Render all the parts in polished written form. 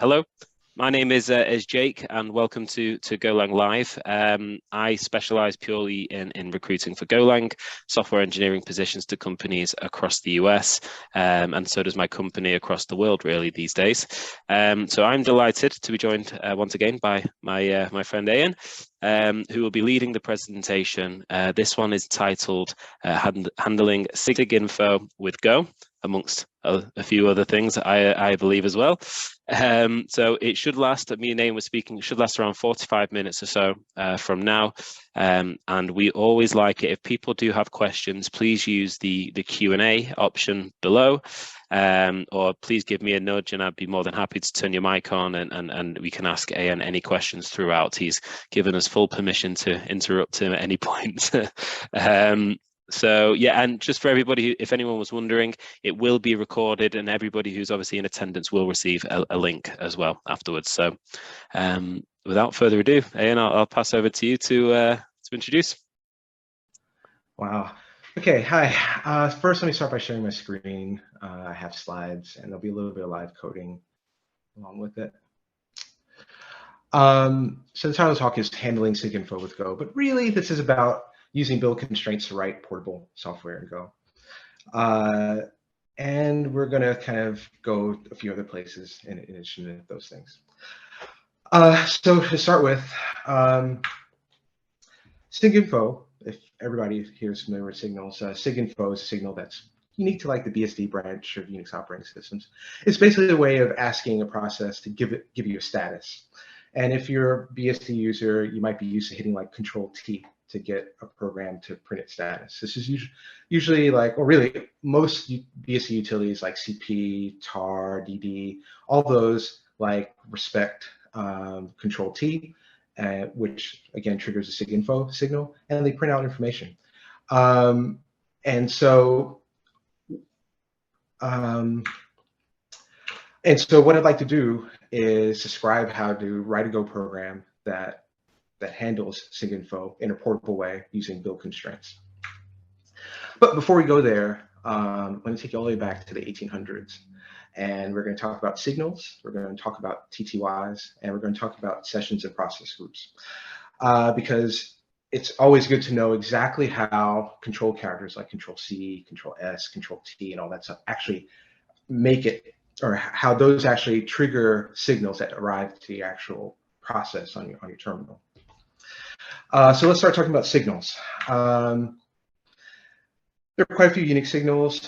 Hello, my name is Jake, and welcome to Golang Live. I specialize purely in recruiting for Golang software engineering positions to companies across the US, and so does my company across the world, really, these days. So I'm delighted to be joined once again by my friend Ayan, who will be leading the presentation. This one is titled Handling SIGINFO with Go, amongst a few other things, I believe as well. So it should last, me and Ian were speaking, it should last around 45 minutes or so from now. And we always like it, if people do have questions, please use the Q&A option below, or please give me a nudge and I'd be more than happy to turn your mic on and we can ask Ian any questions throughout. He's given us full permission to interrupt him at any point. So yeah, and just for everybody, if anyone was wondering, it will be recorded and everybody who's obviously in attendance will receive a link as well afterwards. So without further ado, Ian, I'll pass over to you to introduce. Wow. Okay, hi. First, let me start by sharing my screen. I have slides and there'll be a little bit of live coding along with it. So the title of the talk is Handling SIGINFO with Go, but really this is about using build constraints to write portable software in Go. And we're going to kind of go a few other places in addition to those things. So to start with, SIGINFO, if everybody here is familiar with signals, SIGINFO is a signal that's unique to like the BSD branch of Unix operating systems. It's basically a way of asking a process to give you a status. And if you're a BSD user, you might be used to hitting like Control-T to get a program to print its status. This is usually like, or really most BSD utilities like CP, tar, DD, all those like respect Control-T, which again triggers a SIGINFO signal, and they print out information. And so what I'd like to do is describe how to write a Go program that handles SIGINFO in a portable way using build constraints. But before we go there, let me take you all the way back to the 1800s. And we're going to talk about signals, we're going to talk about TTYs, and we're going to talk about sessions and process groups. Because it's always good to know exactly how control characters like Control-C, Control-S, Control-T, and all that stuff actually make it, or how those actually trigger signals that arrive to the actual process on your terminal. So let's start talking about signals. There are quite a few Unix signals.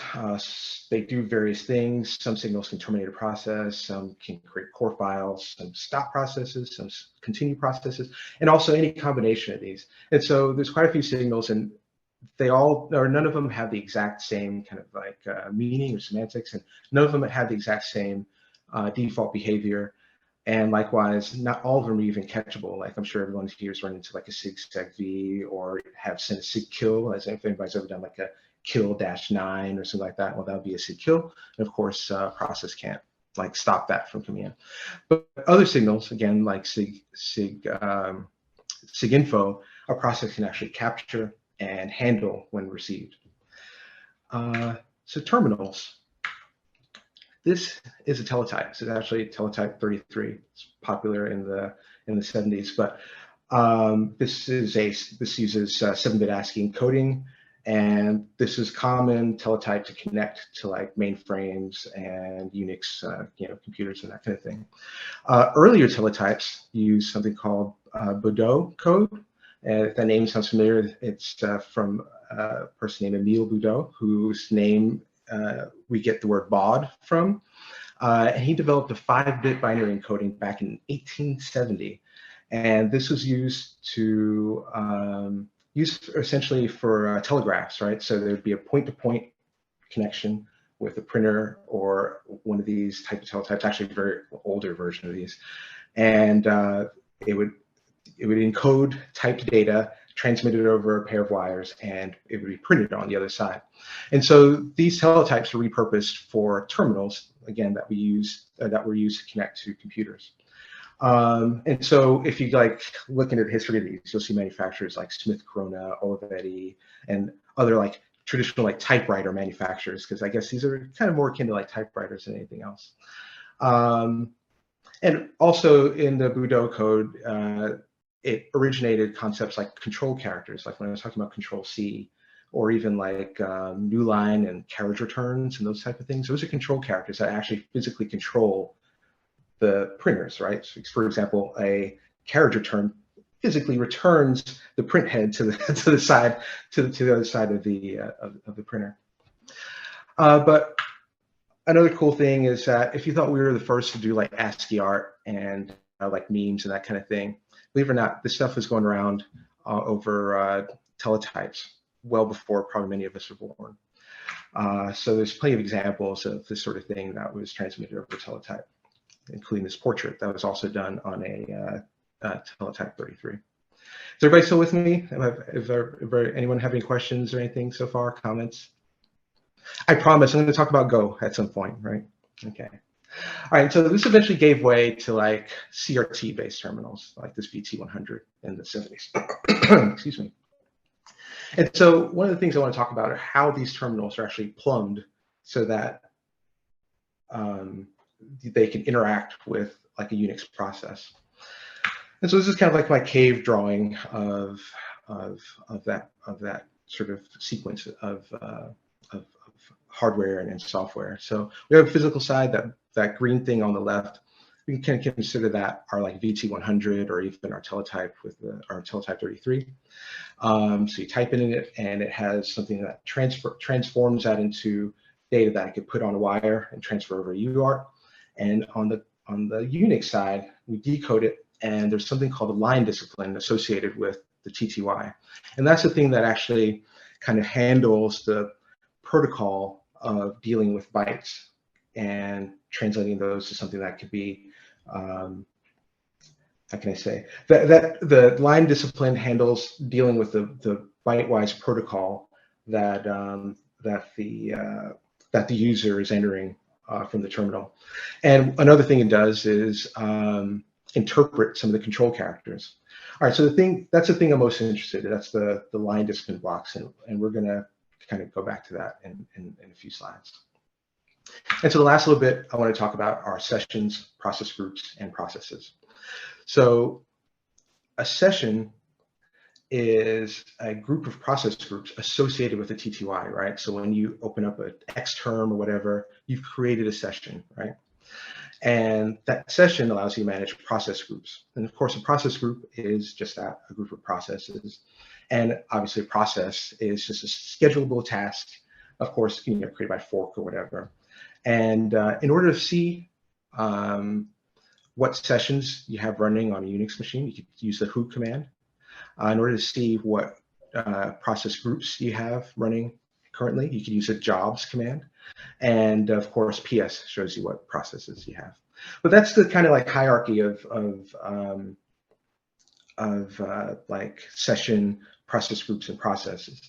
They do various things. Some signals can terminate a process, some can create core files, some stop processes, some continue processes, and also any combination of these. And so there's quite a few signals, and they all, or none of them have the exact same kind of like meaning or semantics, and none of them have the exact same default behavior. And likewise, not all of them are even catchable. Like I'm sure everyone here has run into like a sig-seg-v or have sent a sig-kill, as if anybody's ever done like a kill-9 or something like that. Well, that would be a sig-kill. And of course, process can't like stop that from coming in. But other signals, again, like SIGINFO, a process can actually capture and handle when received. So terminals. This is a teletype. This is actually teletype 33. It's popular in the 70s, but this uses 7-bit ASCII encoding, and this is common teletype to connect to like mainframes and Unix, computers and that kind of thing. Earlier teletypes use something called Baudot code. And if that name sounds familiar, it's from a person named Emile Baudot, whose name we get the word baud from. And he developed a 5-bit binary encoding back in 1870. And this was used to essentially for telegraphs, right? So there'd be a point-to-point connection with a printer or one of these type of teletypes, actually a very older version of these. And it would encode typed data, transmit it over a pair of wires, and it would be printed on the other side. And so these teletypes are repurposed for terminals, again, that were used to connect to computers. And so if you like look into the history of these, you'll see manufacturers like Smith Corona, Olivetti, and other like traditional like typewriter manufacturers, because I guess these are kind of more akin to like typewriters than anything else. And also in the Boudot code, it originated concepts like control characters, like when I was talking about control C, or even like new line and carriage returns and those type of things. Those are control characters that actually physically control the printers, right? So for example, a carriage return physically returns the print head to the to the side to the other side of the printer. But another cool thing is that if you thought we were the first to do like ASCII art and like memes and that kind of thing, believe it or not, this stuff was going around over teletypes well before probably many of us were born. So there's plenty of examples of this sort of thing that was transmitted over teletype, including this portrait that was also done on a teletype 33. Is everybody still with me? Is anyone have any questions or anything so far, comments? I promise I'm going to talk about Go at some point, right? Okay. All right, so this eventually gave way to like CRT-based terminals, like this VT100 in the 70s. Excuse me. And so one of the things I want to talk about are how these terminals are actually plumbed so that they can interact with like a Unix process. And so this is kind of like my cave drawing of that sort of sequence of hardware and software. So we have a physical side, that green thing on the left. We can kind of consider that our like VT100 or even our teletype with our teletype 33. So you type in it, and it has something that transforms that into data that I could put on a wire and transfer over UART. And on the Unix side, we decode it, and there's something called a line discipline associated with the TTY. And that's the thing that actually kind of handles the protocol of dealing with bytes and translating those to something that could be, how can I say, that the line discipline handles dealing with the byte-wise protocol that the user is entering from the terminal. And another thing it does is interpret some of the control characters. All right, so that's the thing I'm most interested in. That's the line discipline blocks, and we're gonna kind of go back to that in a few slides. And so the last little bit, I want to talk about our sessions, process groups, and processes. So a session is a group of process groups associated with a TTY, right? So when you open up an Xterm or whatever, you've created a session, right? And that session allows you to manage process groups. And of course, a process group is just that, a group of processes. And obviously a process is just a schedulable task, of course, created by fork or whatever. And in order to see what sessions you have running on a Unix machine, you could use the who command. In order to see what process groups you have running currently, you can use the jobs command. And of course, PS shows you what processes you have. But that's the kind of like hierarchy of like session, process groups, and processes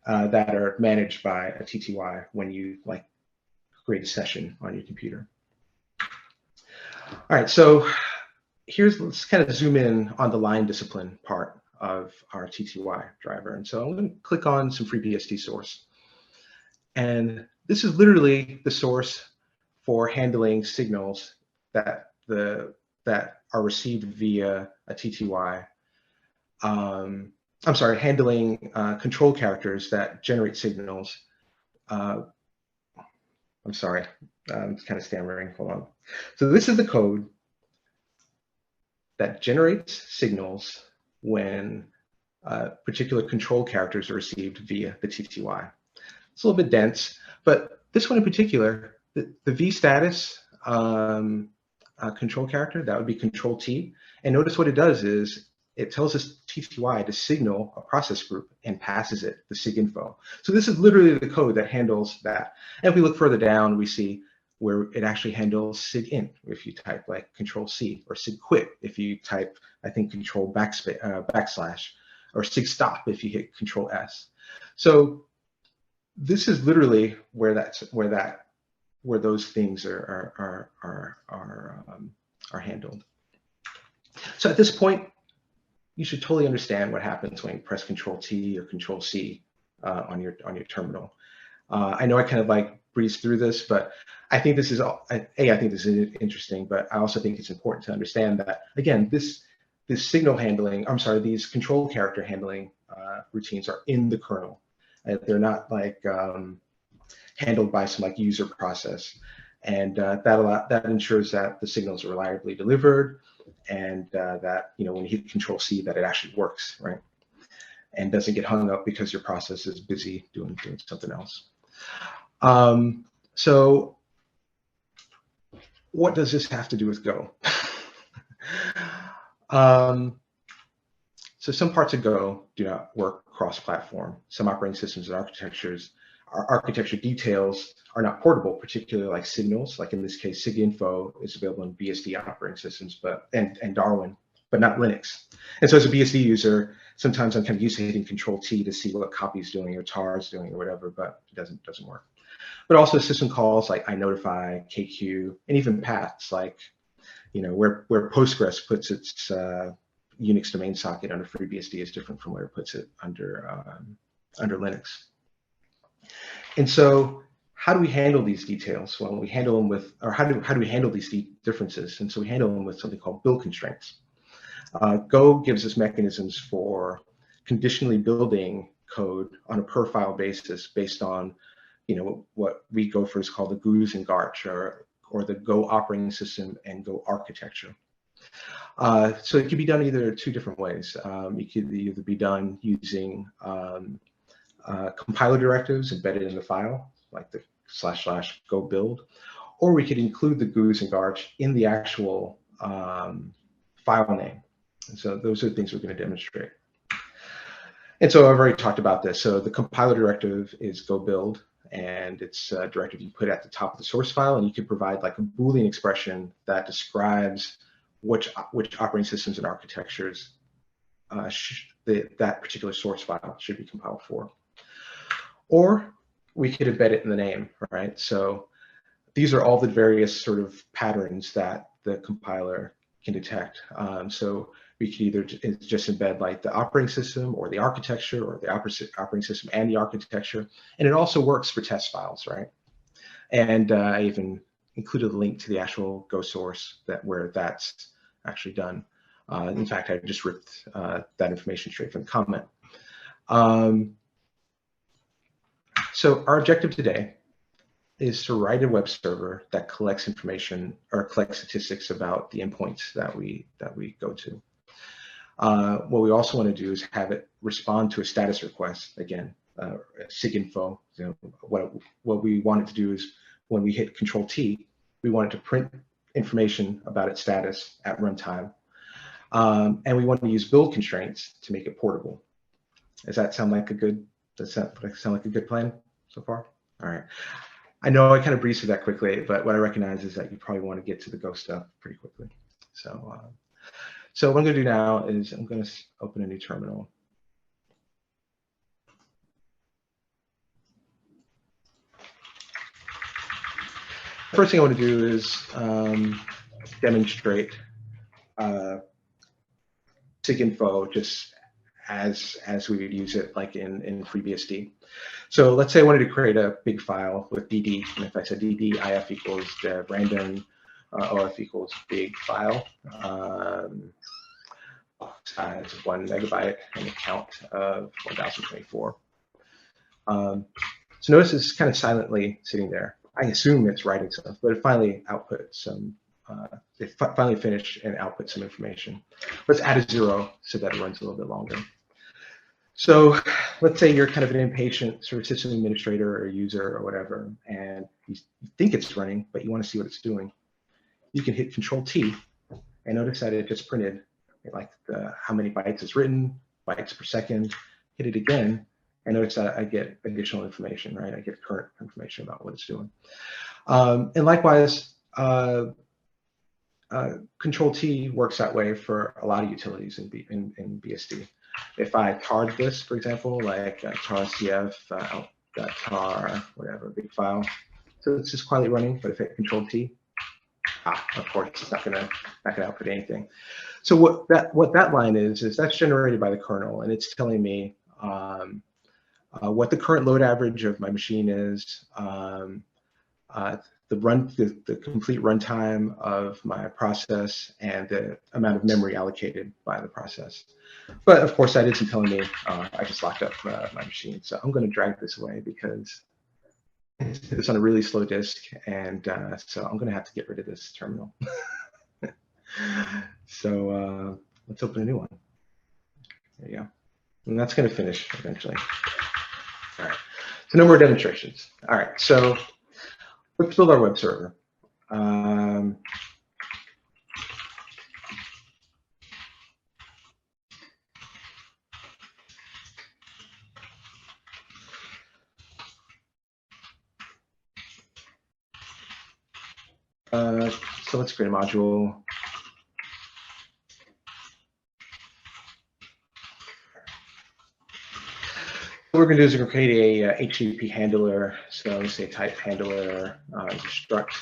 that are managed by a TTY when you like create a session on your computer. All right, so let's kind of zoom in on the line discipline part of our TTY driver. And so I'm going to click on some FreeBSD source. And this is literally the source for handling signals that are received via a TTY. I'm sorry, handling control characters that generate signals. I'm sorry, I'm kind of stammering, hold on. So this is the code that generates signals when particular control characters are received via the TTY. It's a little bit dense, but this one in particular, the V status control character, that would be control T. And notice what it does is it tells this TTY to signal a process group and passes it the SIGINFO. So this is literally the code that handles that. And if we look further down, we see where it actually handles SIGINT if you type like control C, or SIGQUIT if you type, I think, control backslash, or SIGSTOP if you hit control S. So this is literally where those things are handled. So at this point, you should totally understand what happens when you press Control T or Control C on your terminal. I know I kind of like breeze through this, but I think this is I think this is interesting, but I also think it's important to understand that, again, this signal handling, I'm sorry, these control character handling routines are in the kernel. They're not like handled by some like user process, and that ensures that the signals are reliably delivered, and that, you know, when you hit Control C, that it actually works, right, and doesn't get hung up because your process is busy doing something else. So what does this have to do with Go? So some parts of Go do not work cross-platform. Some operating systems and architecture details are not portable, particularly like signals. Like in this case, SIGINFO is available in BSD operating systems, and Darwin, but not Linux. And so as a BSD user, sometimes I'm kind of used to hitting Control T to see what copy is doing or tar is doing or whatever, but it doesn't work. But also system calls like iNotify, KQ, and even paths like, you know, where Postgres puts its Unix domain socket under FreeBSD is different from where it puts it under Linux. And so how do we handle these details? Well, we handle them with, or how do we handle these differences? And so we handle them with something called build constraints. Go gives us mechanisms for conditionally building code on a per file basis based on, you know, what we go for is called the GUIs and GARCH, or the Go operating system and Go architecture. So it can be done either two different ways. It could either be done using compiler directives embedded in the file, like the / go build, or we could include the GUIs and GARCH in the actual file name. And so those are the things we're going to demonstrate. And so I've already talked about this. So the compiler directive is go build, and it's a directive you put at the top of the source file, and you can provide like a Boolean expression that describes which operating systems and architectures that particular source file should be compiled for. Or we could embed it in the name, right? So these are all the various sort of patterns that the compiler can detect. So we could either just embed like the operating system or the architecture, or the operating system and the architecture. And it also works for test files, right? And I even included a link to the actual Go source where that's actually done. In fact, I just ripped that information straight from the comment. So our objective today is to write a web server that collects information or collects statistics about the endpoints that we go to. What we also want to do is have it respond to a status request. Again, SIGINFO. You know, what we want it to do is when we hit Control T, we want it to print information about its status at runtime, and we want to use build constraints to make it portable. Does that sound like a good? Does that sound like a good plan so far? All right. I know I kind of breezed through that quickly, but what I recognize is that you probably want to get to the Go stuff pretty quickly. So, so what I'm going to do now is I'm going to open a new terminal. First thing I want to do is demonstrate SIGINFO just as we would use it like in FreeBSD. So let's say I wanted to create a big file with DD, and if I said DD if equals dev random OF equals big file, size of 1 megabyte and a count of 1024. So notice it's kind of silently sitting there. I assume it's writing stuff, but it finally outputs some. It finally finished and output some information. Let's add a 0 so that it runs a little bit longer. So let's say you're kind of an impatient sort of system administrator or user or whatever, and you think it's running, but you want to see what it's doing. You can hit Control T and notice that it just printed like how many bytes is written, bytes per second. Hit it again, and notice that I get additional information, right? I get current information about what it's doing. And likewise, Control T works that way for a lot of utilities in BSD. If I tarred this, for example, like tar cf, tar, whatever, big file. So it's just quietly running, but if I hit Control T, of course, it's not gonna output anything. So what that line is that's generated by the kernel, and it's telling me what the current load average of my machine is, the complete runtime of my process and the amount of memory allocated by the process. But of course, that isn't telling me I just locked up my machine. So I'm going to drag this away because it's on a really slow disk, and so I'm going to have to get rid of this terminal. So let's open a new one. There you go. And that's going to finish eventually. All right. So no more demonstrations. All right. So let's build our web server. So let's create a module. What we're going to do is we're going to create a HTTP handler. So let's say type handler struct.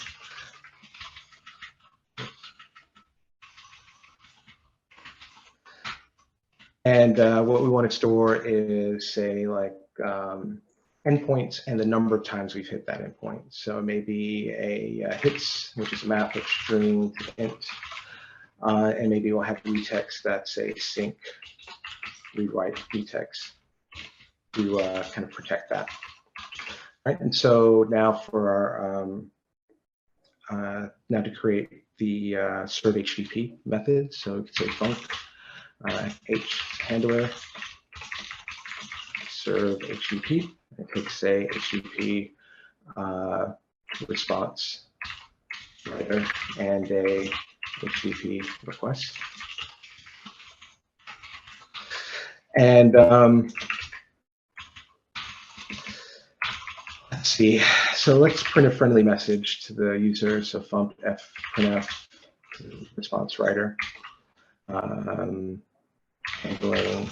And what we want to store is, say, like endpoints and the number of times we've hit that endpoint. So maybe a hits, which is a map of string to int, and maybe we'll have retext that's a sync read write retext to kind of protect that. Right, and so now for our now to create the serve HTTP method, so we can say func h handler serve HTTP. It takes a HTTP response writer and a HTTP request. And let's see. So let's print a friendly message to the user. So func f printf response writer handling.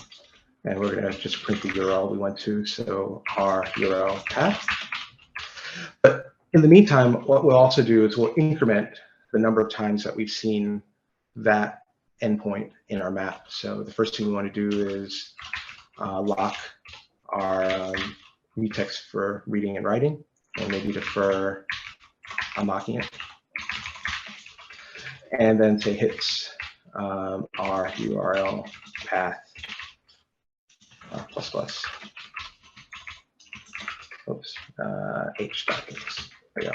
And we're going to just print the URL we went to, so our URL path. But in the meantime, what we'll also do is we'll increment the number of times that we've seen that endpoint in our map. So the first thing we want to do is lock our retext for reading and writing, and maybe defer unlocking it. And then say hits our URL path. ++. Oops, h documents. There we go.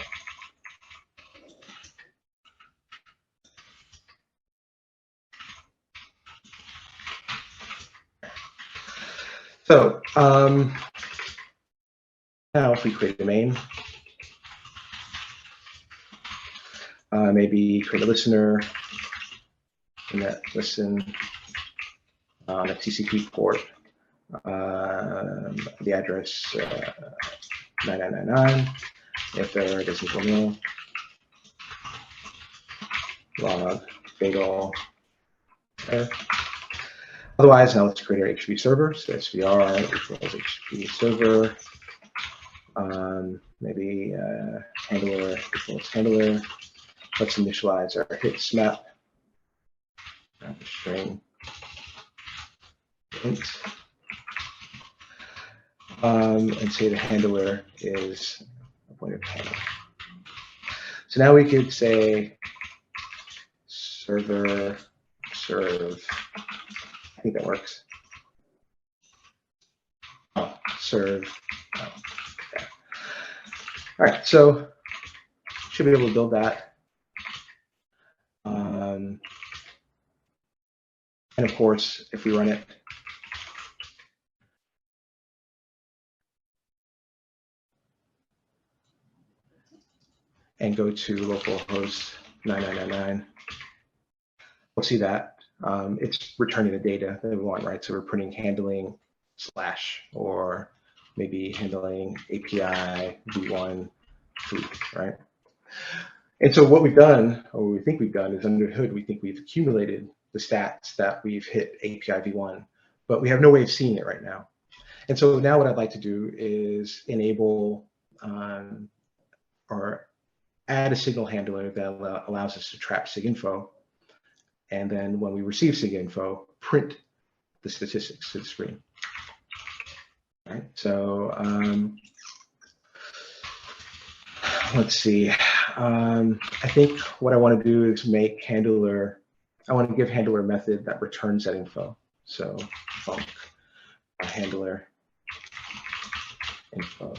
So now if we create a main, maybe create a listener, and that listen on a TCP port. The address 9999. If there doesn't go nil, log fatal error. Otherwise, now let's create our HTTP server. So SVR equals HTTP server. Maybe handler equals handler. Let's initialize our hits map. String int. And say the handler is a pointer handler. So now we could say server serve. I think that works. Oh, serve. Oh, okay. All right, so should be able to build that. And of course, if we run it, and go to localhost 9999, we'll see that it's returning the data that we want, right? So we're printing handling / or maybe handling API v1 food, right? And so what we've done, or what we think we've done, is under the hood, we think we've accumulated the stats that we've hit API v1, but we have no way of seeing it right now. And so now what I'd like to do is enable or add a signal handler that allows us to trap SIGINFO. And then when we receive SIGINFO, print the statistics to the screen. All right, so let's see. I think what I want to do is make handler, I want to give handler a method that returns that info. So func handler info.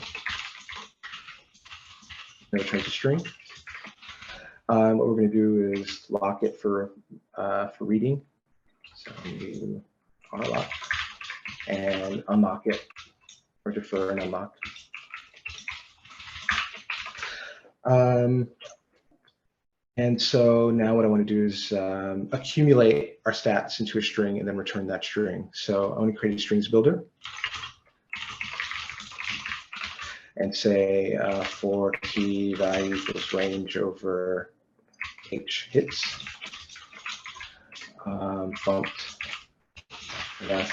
And returns a string. What we're going to do is lock it for reading. So you rlock and unlock it, or defer and unlock. And so now what I want to do is accumulate our stats into a string and then return that string. So I want to create a strings builder and say for key value equals range over h hits, func ref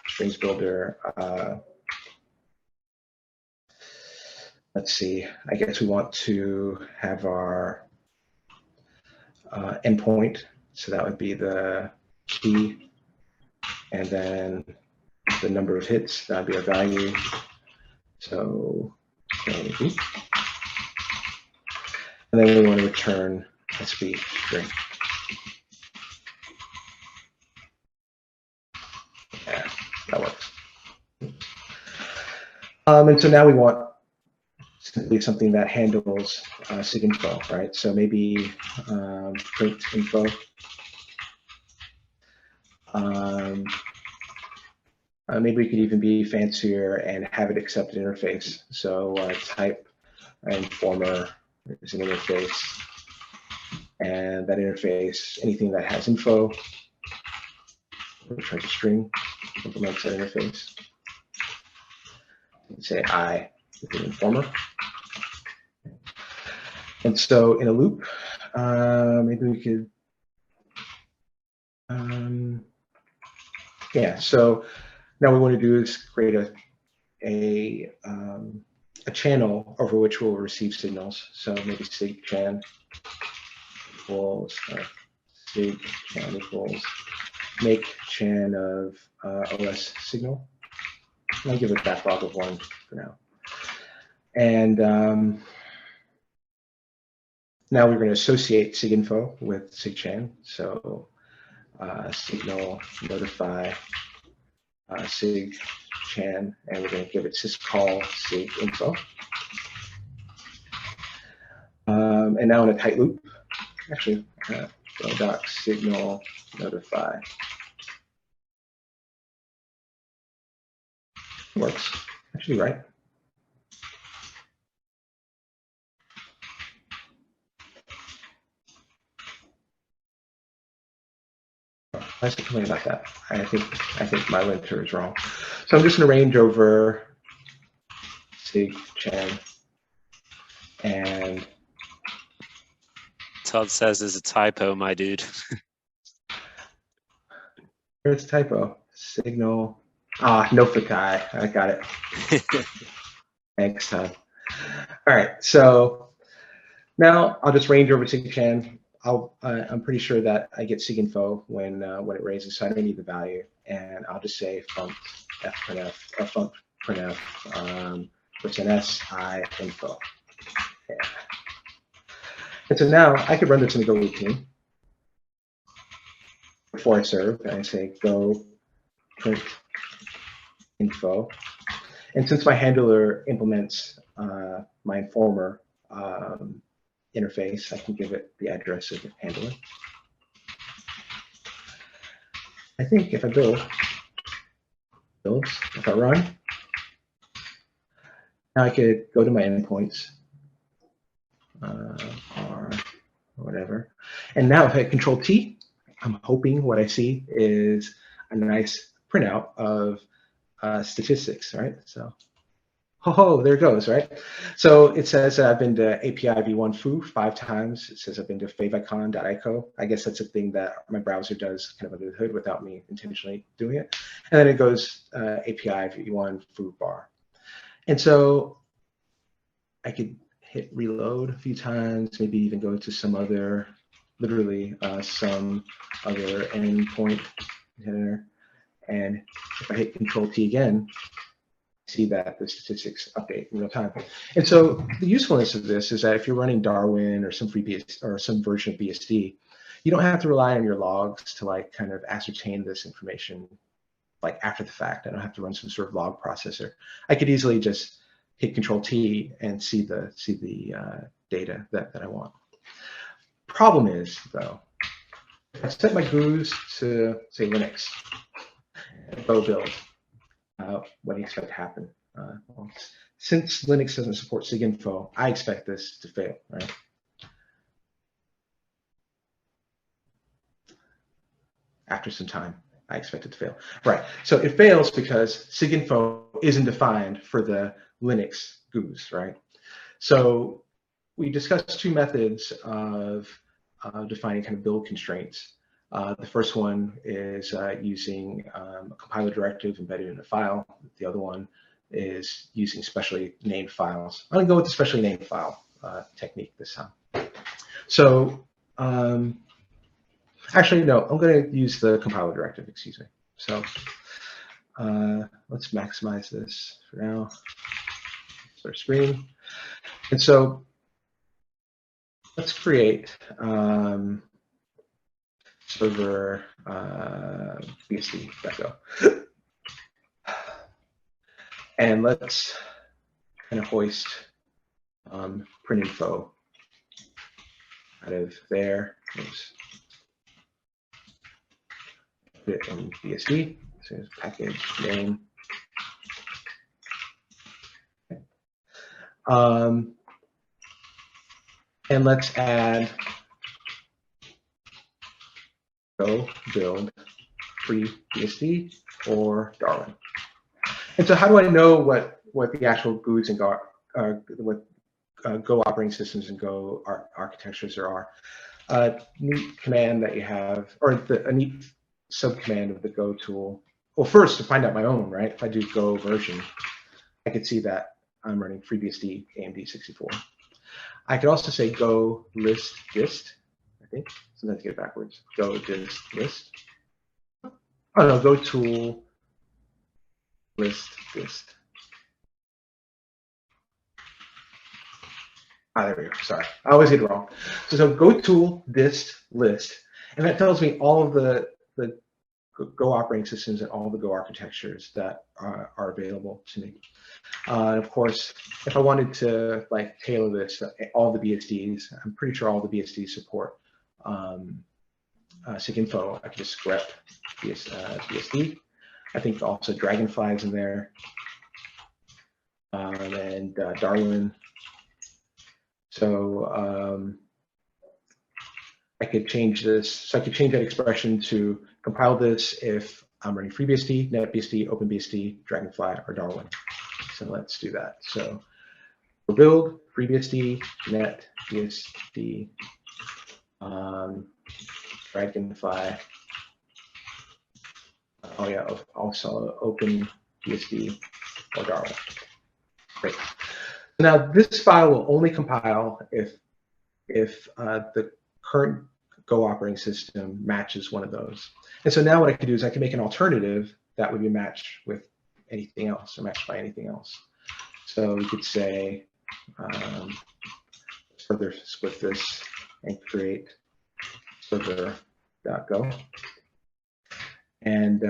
strings builder. Let's see, I guess we want to have our endpoint. So that would be the key, and then the number of hits, that would be our value. So, and then we want to return a speed string. Yeah, that works. And so now we want simply something that handles SIGINFO, right? So maybe print info. Maybe we could even be fancier and have it accept an interface. So type informer is an interface, and that interface, anything that has info, returns a string, implements that interface. Let's say I with the informer. And so in a loop, maybe we could, yeah. So now what we want to do is create a channel over which we'll receive signals. So maybe SIGChan equals SIGChan equals make chan of OS signal. And I'll give it a backlog of 1 for now. And now we're going to associate SIGINFO with SIGChan. So signal notify SIGChan, and we're going to give it syscall SIGINFO. And now in a tight loop, actually, doc signal notify works. Actually, right. I should complain about that. I think my linter is wrong. So I'm just going to range over SIGChan, and Todd says there's a typo, my dude. here's a typo. Signal. Notify. I got it. Thanks, Todd. All right. So now I'll just range over SIGChan. I'm pretty sure that I get SIGINFO when it raises, so I don't need the value, and I'll just say func fprintf or func printf %s I info. Yeah. And so now I could run this in the Go routine before I serve, and I say go print info. And since my handler implements my informer interface, I can give it the address of the handler. I think if I if I run, now I could go to my endpoints, or whatever. And now if I hit Control T, I'm hoping what I see is a nice printout of statistics, right? So, there it goes, right? So it says I've been to API v1 foo 5 times. It says I've been to favicon.ico. I guess that's a thing that my browser does kind of under the hood without me intentionally doing it. And then it goes API v1 foo bar. And so I could hit reload a few times, maybe even go to some other, literally some other endpoint header. And if I hit Control T again, see that the statistics update in real time. And so the usefulness of this is that if you're running Darwin or some or some version of BSD, you don't have to rely on your logs to like kind of ascertain this information like after the fact. I don't have to run some sort of log processor. I could easily just hit Control T and see the data that I want. Problem is though, I set my GUIs to say Linux, Go build. What do you expect to happen? Well, since Linux doesn't support SIGINFO, I expect this to fail, right? After some time, I expect it to fail. Right, so it fails because SIGINFO isn't defined for the Linux GUIs, right? So we discussed two methods of defining kind of build constraints. The first one is using a compiler directive embedded in a file. The other one is using specially named files. I'm going to go with the specially named file technique this time. So actually, no, I'm going to use the compiler directive, excuse me. So let's maximize this for now. Start screen. And so let's create server bsd.go. And let's kind of hoist print info out of there. Oops. Put it in BSD. So it's package name. Okay. And let's add go build free BSD or Darwin. And so how do I know what the actual GUIs and what Go operating systems and Go architectures there are? A neat command that you have, or a neat subcommand of the Go tool. Well, first to find out my own, right? If I do Go version, I could see that I'm running FreeBSD AMD 64. I could also say Go list dist. I think sometimes I get it backwards. Go dist list. Oh no, Go tool list dist. Ah, there we go. Sorry, I always get it wrong. So Go tool dist list, and that tells me all of the Go operating systems and all the Go architectures that are available to me. And of course, if I wanted to like tailor this, all the BSDs, I'm pretty sure all the BSDs support SIGINFO. I could just grep BSD. I think also Dragonfly is in there, and Darwin. So I could change this. So I could change that expression to compile this if I'm running FreeBSD, NetBSD, OpenBSD, Dragonfly, or Darwin. So let's do that. So build FreeBSD, NetBSD, Dragonfly. Oh yeah, also OpenBSD or Darwin. Great. Now this file will only compile if the current Go operating system matches one of those. And so now what I could do is I can make an alternative that would be matched with anything else or matched by anything else. So we could say, further split this and create server.go. And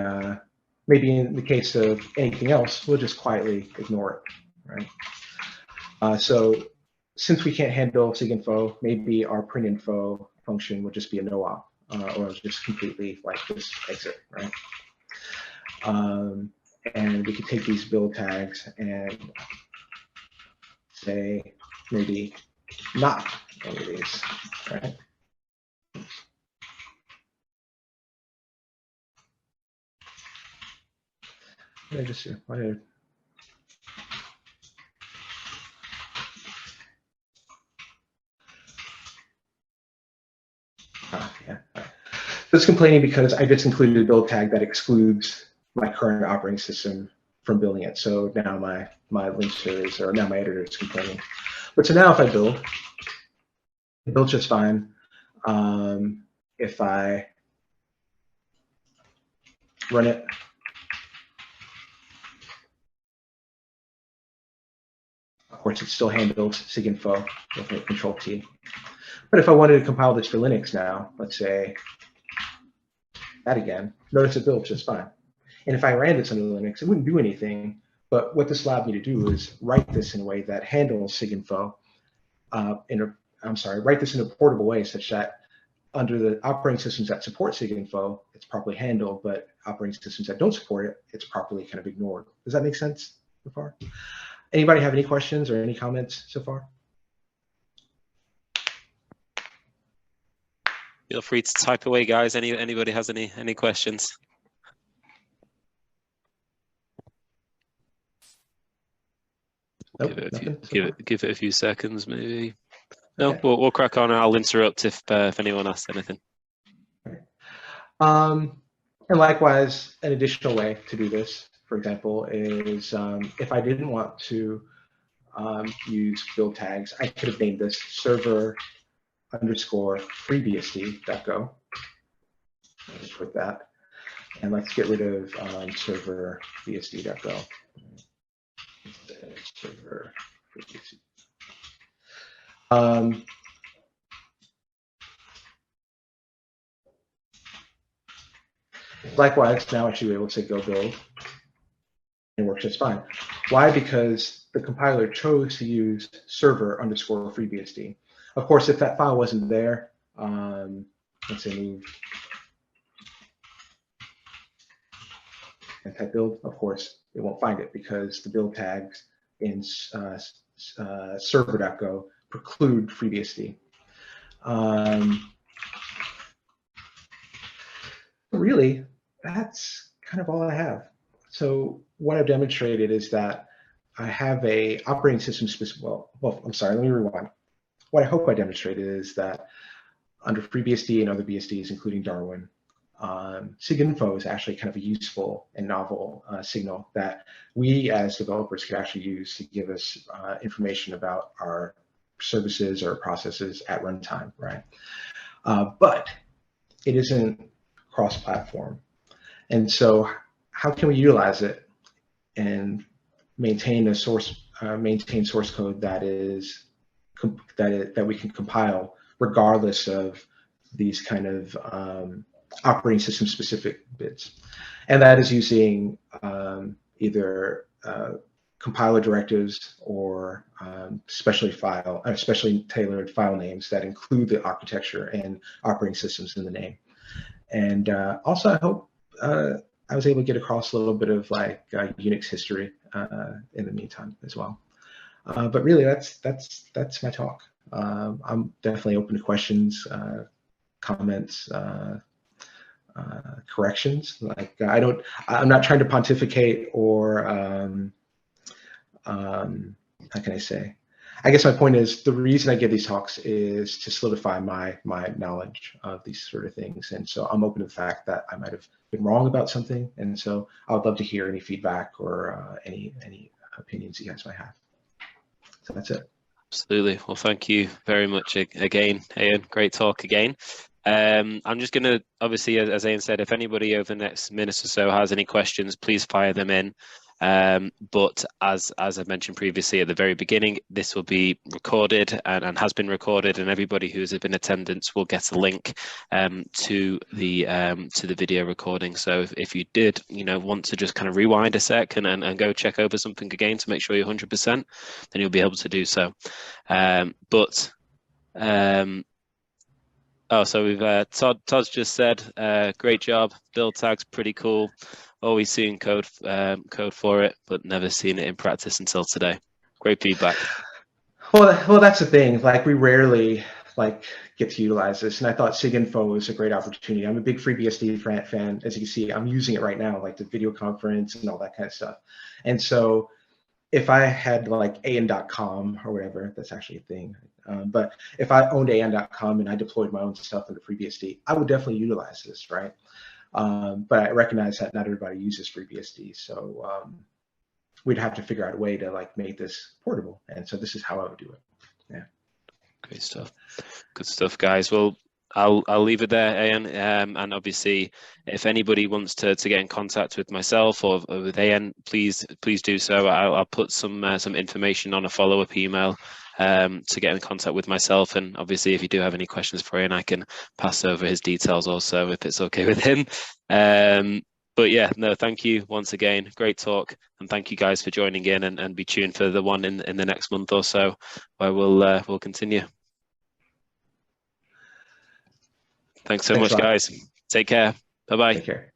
maybe in the case of anything else, we'll just quietly ignore it, right? So since we can't handle SIGINFO, maybe our printinfo function would just be a no-op, or just completely like just exit, right? And we could take these build tags and say maybe not any of these, right? What did I just do? What did yeah. So it's complaining because I just included a build tag that excludes my current operating system from building it. So now my linter is, or now my editor is complaining. But so now if I build, it builds just fine. If I run it, course, it still handles SIGINFO with a control T. But if I wanted to compile this for Linux now, let's say that again, notice it builds just fine. And if I ran this under Linux, it wouldn't do anything. But what this allowed me to do is write this in a way that handles SIGINFO write this in a portable way such that under the operating systems that support SIGINFO, it's properly handled, but operating systems that don't support it, it's properly kind of ignored. Does that make sense so far? Anybody have any questions or any comments so far? Feel free to type away, guys. Anybody has any questions? Nope, give it a few seconds, maybe. No, okay. We'll crack on. I'll interrupt if anyone asks anything. And likewise, an additional way to do this, for example, is if I didn't want to use build tags, I could have named this server_freebsd.go. Let's put that, and let's get rid of server_bsd.go. Server freebsd. Likewise, now I should be able to go build, and it works just fine. Why? Because the compiler chose to use server_freebsd. Of course, if that file wasn't there, let's say move and type build, of course, it won't find it because the build tags in server.go preclude FreeBSD. Really, that's kind of all I have. So what I've demonstrated is that I have a operating system specific, well, I'm sorry, let me rewind. What I hope I demonstrated is that under FreeBSD and other BSDs, including Darwin, SIGINFO is actually kind of a useful and novel signal that we as developers could actually use to give us information about our services or processes at runtime, right? But it isn't cross-platform. And so how can we utilize it and maintain a source, maintain source code that is that we can compile regardless of these kind of operating system specific bits? And that is using either compiler directives or specially tailored file names that include the architecture and operating systems in the name. And also, I hope I was able to get across a little bit of like Unix history in the meantime as well. But really, that's my talk. I'm definitely open to questions, comments, corrections. Like I'm not trying to pontificate or how can I say? I guess my point is the reason I give these talks is to solidify my knowledge of these sort of things. And so I'm open to the fact that I might have been wrong about something. And so I would love to hear any feedback or any opinions you guys might have. So that's it. Absolutely. Well, thank you very much again, Ayan. Great talk again. I'm just going to, obviously, as Ayan said, if anybody over the next minute or so has any questions, please fire them in. But as I mentioned previously at the very beginning, this will be recorded and has been recorded, and everybody who is in attendance will get a link to the video recording. So if you did, want to just kind of rewind a sec and go check over something again to make sure you're 100%, then you'll be able to do so. Oh, so we've Todd's just said, great job. Build tags, pretty cool. Always seeing code for it, but never seen it in practice until today. Great feedback. Well, that's the thing. Like we rarely get to utilize this, and I thought SIGINFO was a great opportunity. I'm a big FreeBSD fan. As you can see, I'm using it right now, like the video conference and all that kind of stuff. And so if I had like Ayan.com or whatever, that's actually a thing. But if I owned Ayan.com and I deployed my own stuff into FreeBSD, I would definitely utilize this, right? But I recognize that not everybody uses FreeBSD, so we'd have to figure out a way to make this portable. And so this is how I would do it. Yeah. Great stuff. Good stuff, guys. Well, I'll leave it there, Ayan. And obviously, if anybody wants to get in contact with myself or with Ayan, please do so. I'll put some information on a follow-up email to get in contact with myself. And obviously, if you do have any questions for Ayan, I can pass over his details also if it's okay with him. But yeah, no, thank you once again. Great talk, and thank you guys for joining in. And be tuned for the one in the next month or so, where we'll continue. Thanks so much, guys. Take care. Bye-bye. Take care.